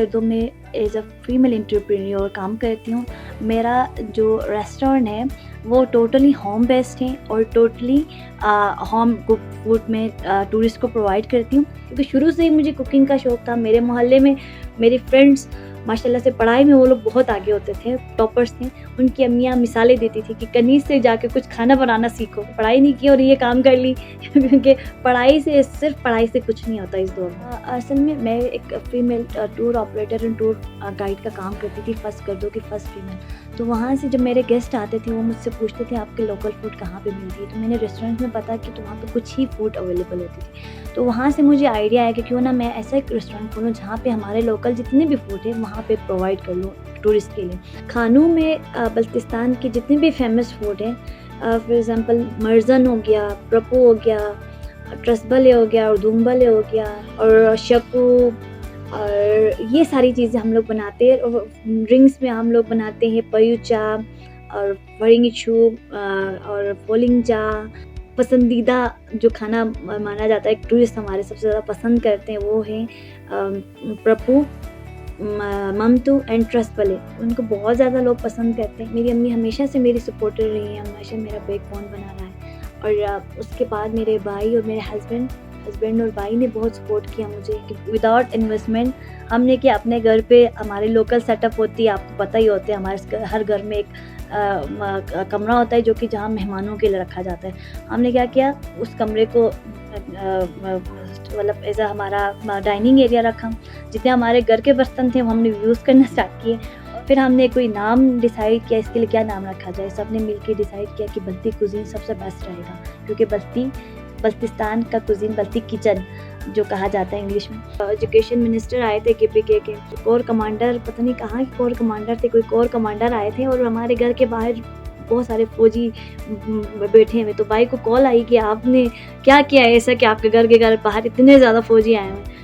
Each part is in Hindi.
कर दूँ, मैं एज़ अ फीमेल एंटरप्रेन्योर काम करती हूँ। मेरा जो रेस्टोरेंट है वो टोटली होम बेस्ड है और टोटली होम कुक फूड मैं टूरिस्ट को प्रोवाइड करती हूँ, क्योंकि शुरू से ही मुझे कुकिंग का शौक़ था। मेरे मोहल्ले में मेरी फ्रेंड्स माशाल्लाह से पढ़ाई में वो लोग बहुत आगे होते थे, टॉपर्स थे। उनकी अम्मियाँ मिसालें देती थी कि कनीज़ से जाके कुछ खाना बनाना सीखो, पढ़ाई नहीं की और ये काम कर ली क्योंकि पढ़ाई से, सिर्फ पढ़ाई से कुछ नहीं होता इस दौर में। असल में मैं एक female tour operator and tour guide का काम करती थी, फर्स्ट कर दो कि फर्स्ट फीमेल। तो वहाँ से जब मेरे गेस्ट आते थे वो मुझसे पूछते थे आपके लोकल फूड कहाँ पे मिलती है, तो मैंने रेस्टोरेंट में पता कि तो वहाँ पे कुछ ही फूड अवेलेबल होती थी। तो वहाँ से मुझे आइडिया आया कि क्यों ना मैं ऐसा एक रेस्टोरेंट खोलूँ जहाँ पे हमारे लोकल जितने भी फूड है वहाँ पे प्रोवाइड कर लूँ टूरिस्ट के लिए। खानों में बल्तिस्तान के जितने भी फेमस फूड हैं, फॉर एग्ज़ाम्पल मर्ज़न हो गया, प्रपो हो गया, ट्रसबले हो गया और दुम्बले हो गया और शकू, और ये सारी चीज़ें हम लोग बनाते हैं। और ड्रिंक्स में हम लोग बनाते हैं पयूचा और वरिंगिचू और फोलिंगजा। पसंदीदा जो खाना माना जाता है, टूरिस्ट हमारे सबसे ज़्यादा पसंद करते हैं, वो है प्रपू, ममतू एंड ट्रसबले। उनको बहुत ज़्यादा लोग पसंद करते हैं। मेरी अम्मी हमेशा से मेरी सपोर्टर रही हैं, हमेशा मेरा बैकबोन बना रहा है। और उसके बाद मेरे भाई और मेरे हस्बैंड और भाई ने बहुत सपोर्ट किया मुझे कि विदाउट इन्वेस्टमेंट हमने कि अपने घर पे हमारे लोकल सेटअप होती है, आपको पता ही होता है हमारे हर घर में एक कमरा होता है जो कि जहाँ मेहमानों के लिए रखा जाता है। हमने क्या किया, उस कमरे को मतलब एज हमारा डाइनिंग एरिया रखा। जितने हमारे घर के बर्तन थे वो हमने यूज़ करना स्टार्ट किए। फिर हमने कोई नाम डिसाइड किया, इसके लिए क्या नाम रखा जाए। सबने मिलके डिसाइड किया कि बल्ती कुजीन सबसे बेस्ट रहेगा, क्योंकि बल्तिस्तान का कुजीन बल्ती किचन जो कहा जाता है इंग्लिश में। एजुकेशन मिनिस्टर आए थे KPK के, कोर कमांडर, पता नहीं कहाँ के कोर कमांडर थे, कोई कोर कमांडर आए थे और हमारे घर के बाहर बहुत सारे फौजी बैठे हुए। तो भाई को कॉल आई कि आपने क्या किया है ऐसा कि आपके घर के बाहर इतने ज़्यादा फौजी आए हैं।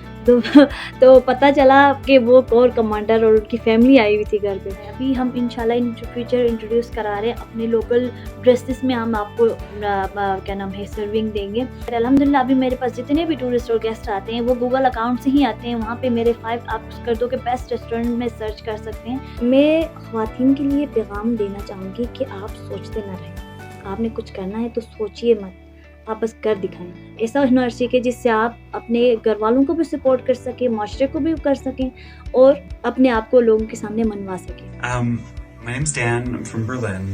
तो पता चला कि वो कोर कमांडर और उनकी फैमिली आई हुई थी घर पे। अभी हम इंशाल्लाह इन फ्यूचर इंट्रोड्यूस करा रहे हैं अपने लोकल ड्रेसेस में, हम आपको क्या नाम है सर्विंग देंगे। अल्हम्दुलिल्लाह अभी मेरे पास जितने भी टूरिस्ट और गेस्ट आते हैं वो गूगल अकाउंट से ही आते हैं। वहाँ पे मेरे 5 आप कर दो कि बेस्ट रेस्टोरेंट में सर्च कर सकते हैं। मैं ख़वातीन के लिए पैगाम देना चाहूँगी कि आप सोचते ना रहें, आपने कुछ करना है तो सोचिए मत, आप बस कर दिखाएं। ऐसा हुनर सीखें जिससे आप अपने घर वालों को भी सपोर्ट कर सकें, माशरे को भी कर सकें और अपने आप को लोगों के सामने मनवा सकें। My name's Dan. I'm from Berlin.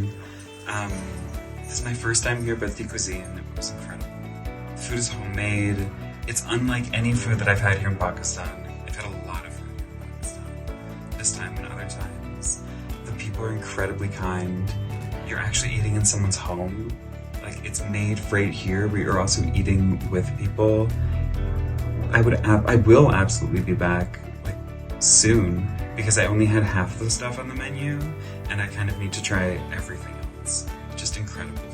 This is my first time here at Bethty Cuisine. It was incredible. Food is homemade. It's unlike any food that I've had here in Pakistan. I've had a lot of food here in Pakistan. This time and other times. The people are incredibly kind. You're actually eating in someone's home. Like, it's made right here, but you're also eating with people. I will absolutely be back like soon, because I only had half the stuff on the menu and I kind of need to try everything else. Just incredible.